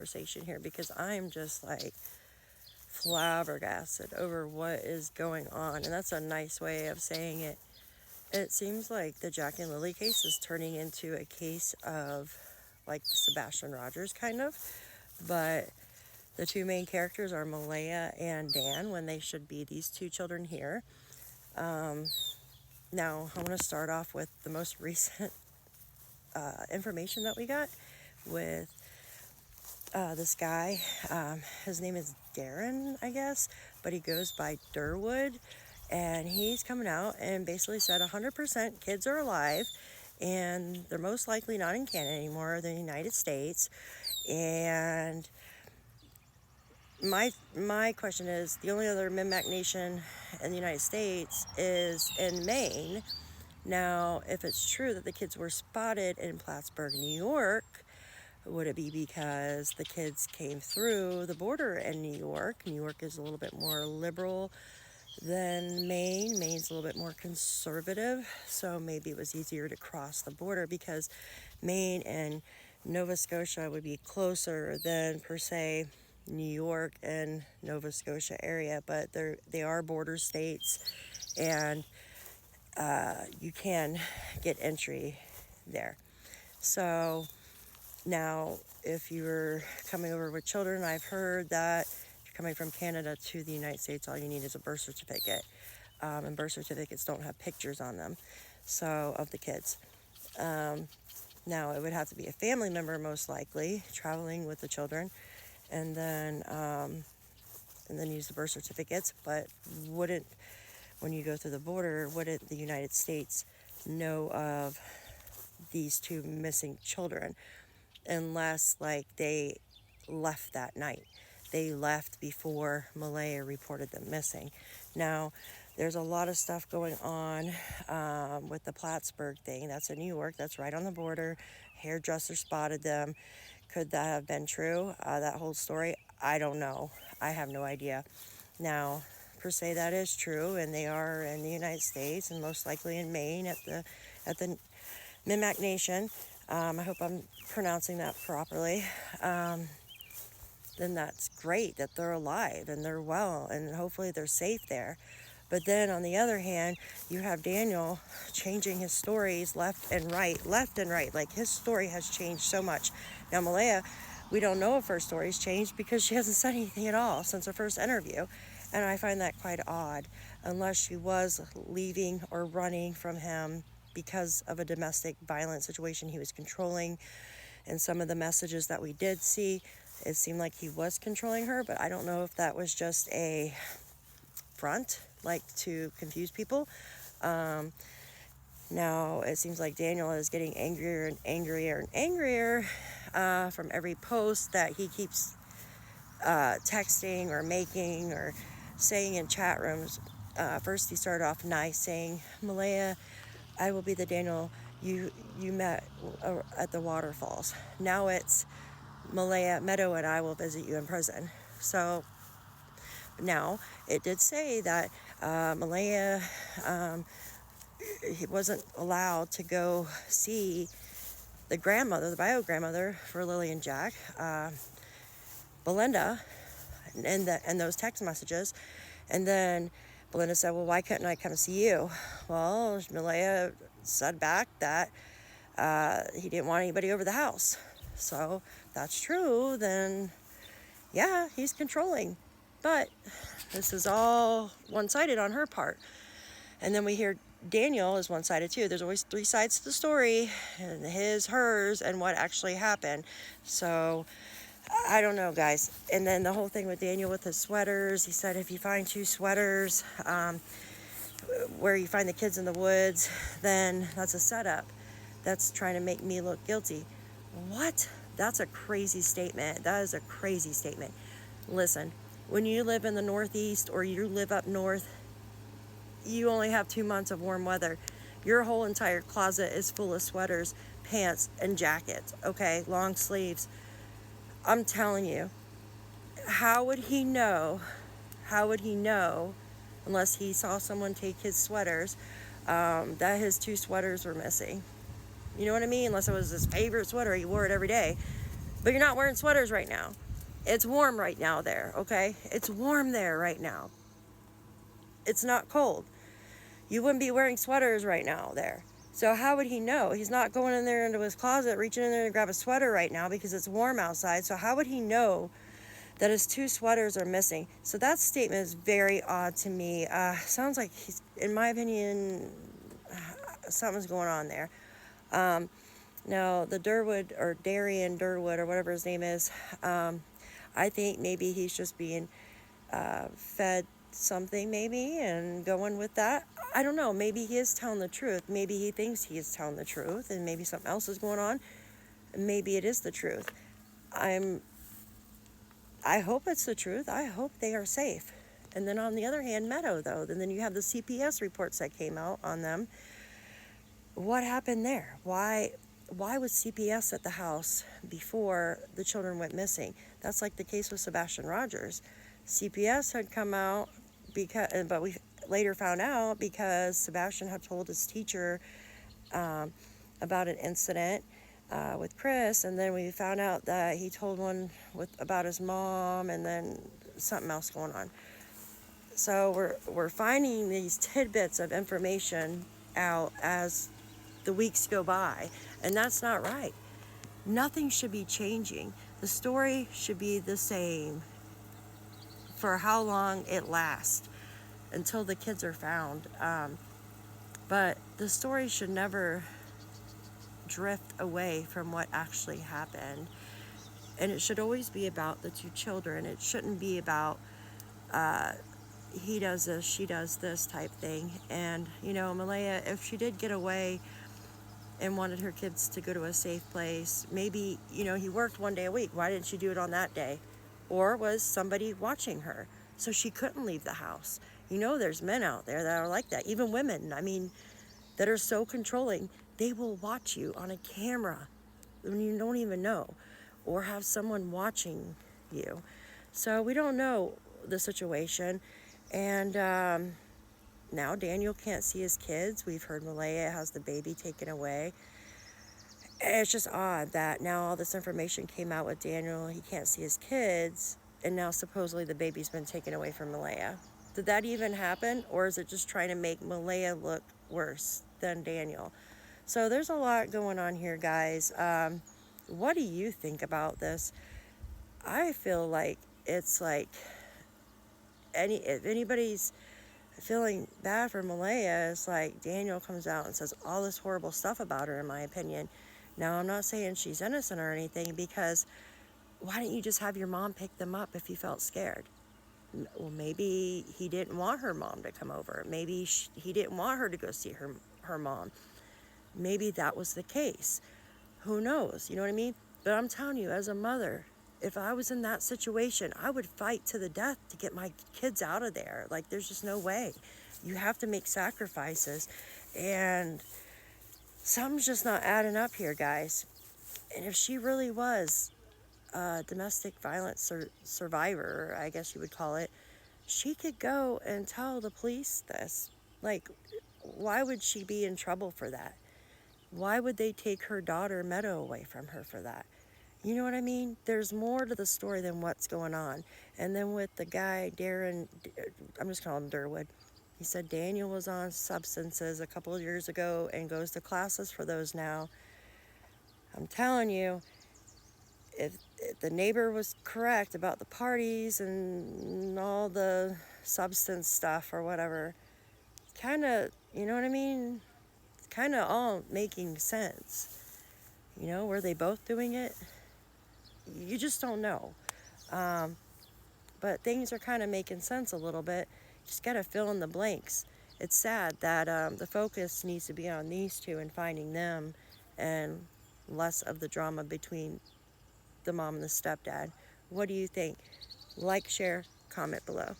conversation here because I'm just like flabbergasted over what is going on. And that's a nice way of saying it. It seems like the Jack and Lily case is turning into a case of like Sebastian Rogers kind of. But the two main characters are Malaya and Dan when they should be these two children here. Now, I want to start off with the most recent information that we got with this guy. His name is Darren, I guess, but he goes by Durwood. And he's coming out and basically said 100% kids are alive and they're most likely not in Canada anymore, they're in the United States. And my question is, the only other Mi'kmaq nation in the United States is in Maine. Now, if it's true that the kids were spotted in Plattsburgh, New York, would it be because the kids came through the border in New York? New York is a little bit more liberal than Maine. Maine's a little bit more conservative, so maybe it was easier to cross the border because Maine and Nova Scotia would be closer than, per se, New York and Nova Scotia area, but they are border states, and you can get entry there. So now, if you're coming over with children, I've heard that if you're coming from Canada to the United States, all you need is a birth certificate. And birth certificates don't have pictures on them, so of the kids. Now, it would have to be a family member, most likely, traveling with the children, and then use the birth certificates. But when you go through the border, wouldn't the United States know of these two missing children? Unless, like, they left that night. They left before Malaya reported them missing. Now, there's a lot of stuff going on with the Plattsburgh thing. That's in New York. That's right on the border. Hairdresser spotted them. Could that have been true? That whole story? I don't know. I have no idea. Now, per se, that is true, and they are in the United States and most likely in Maine at the Mi'kmaq Nation. I hope I'm pronouncing that properly. Then that's great that they're alive and they're well and hopefully they're safe there. But then on the other hand, you have Daniel changing his stories left and right. Like, his story has changed so much. Now, Malaya, we don't know if her story's changed because she hasn't said anything at all since her first interview. And I find that quite odd, unless she was leaving or running from him because of a domestic violence situation he was controlling. And some of the messages that we did see, it seemed like he was controlling her, but I don't know if that was just a front, like, to confuse people. Now it seems like Daniel is getting angrier and angrier and angrier from every post that he keeps texting or making or saying in chat rooms. First he started off nice, saying, Malaya, I will be the Daniel you met at the waterfalls. Now it's Malaya, Meadow and I will visit you in prison. So now it did say that Malaya he wasn't allowed to go see the grandmother, the bio grandmother for Lily and Jack, Belinda, and those text messages. And then Belinda said, well, why couldn't I come see you? Well, Malaya said back that he didn't want anybody over the house. So if that's true, then yeah, he's controlling. But this is all one-sided on her part. And then we hear Daniel is one-sided too. There's always three sides to the story, and his, hers, and what actually happened. So I don't know, guys. And then the whole thing with Daniel with his sweaters, he said if you find two sweaters where you find the kids in the woods, then that's a setup. That's trying to make me look guilty. What? That's a crazy statement. That is a crazy statement. Listen, when you live in the Northeast or you live up north, you only have 2 months of warm weather. Your whole entire closet is full of sweaters, pants, and jackets, okay? Long sleeves. I'm telling you, how would he know, unless he saw someone take his sweaters, that his two sweaters were missing? You know what I mean? Unless it was his favorite sweater, he wore it every day. But you're not wearing sweaters right now. It's warm right now there, okay? It's warm there right now. It's not cold. You wouldn't be wearing sweaters right now there. So how would he know? He's not going in there into his closet, reaching in there to grab a sweater right now because it's warm outside. So how would he know that his 2 sweaters are missing? So that statement is very odd to me. Sounds like he's, in my opinion, something's going on there. Now, the Durwood, or Darian Durwood, or whatever his name is, I think maybe he's just being fed something, maybe, and going with that. I don't know. Maybe he is telling the truth. Maybe he thinks he is telling the truth, and maybe something else is going on. Maybe it is the truth. I hope it's the truth. I hope they are safe. And then on the other hand, Meadow, though, and then you have the CPS reports that came out on them. What happened there? Why was CPS at the house before the children went missing? That's like the case with Sebastian Rogers. CPS had come out but we later found out because Sebastian had told his teacher about an incident with Chris, and then we found out that he told one about his mom, and then something else going on. So we're finding these tidbits of information out as the weeks go by, and that's not right. Nothing should be changing. The story should be the same for how long it lasts until the kids are found. But the story should never drift away from what actually happened. And it should always be about the 2 children. It shouldn't be about he does this, she does this type thing. And, you know, Malaya, if she did get away and wanted her kids to go to a safe place, maybe, you know, he worked 1 day a week. Why didn't she do it on that day? Or was somebody watching her so she couldn't leave the house? You know, there's men out there that are like that, even women, I mean, that are so controlling. They will watch you on a camera when you don't even know, or have someone watching you. So we don't know the situation. And now Daniel can't see his kids. We've heard Malaya has the baby taken away. It's just odd that now all this information came out with Daniel. He can't see his kids, and now supposedly the baby's been taken away from Malaya. Did that even happen, or is it just trying to make Malaya look worse than Daniel? So there's a lot going on here, guys. What do you think about this? I feel like it's like if anybody's feeling bad for Malaya, it's like Daniel comes out and says all this horrible stuff about her, in my opinion. Now, I'm not saying she's innocent or anything, because why didn't you just have your mom pick them up if you felt scared? Well, maybe he didn't want her mom to come over. Maybe he didn't want her to go see her mom. Maybe that was the case. Who knows? You know what I mean? But I'm telling you, as a mother, if I was in that situation, I would fight to the death to get my kids out of there. Like, there's just no way. You have to make sacrifices. And something's just not adding up here, guys. And if she really was a domestic violence survivor, I guess you would call it, she could go and tell the police this. Like, why would she be in trouble for that? Why would they take her daughter Meadow away from her for that? You know what I mean? There's more to the story than what's going on. And then with the guy, Darren, I'm just calling him Durwood. He said Daniel was on substances a couple of years ago and goes to classes for those now. I'm telling you, if the neighbor was correct about the parties and all the substance stuff or whatever, kind of, you know what I mean? It's kind of all making sense. You know, were they both doing it? You just don't know. But things are kind of making sense a little bit. Just got to fill in the blanks. It's sad that the focus needs to be on these 2 and finding them, and less of the drama between the mom and the stepdad. What do you think? Like, share, comment below.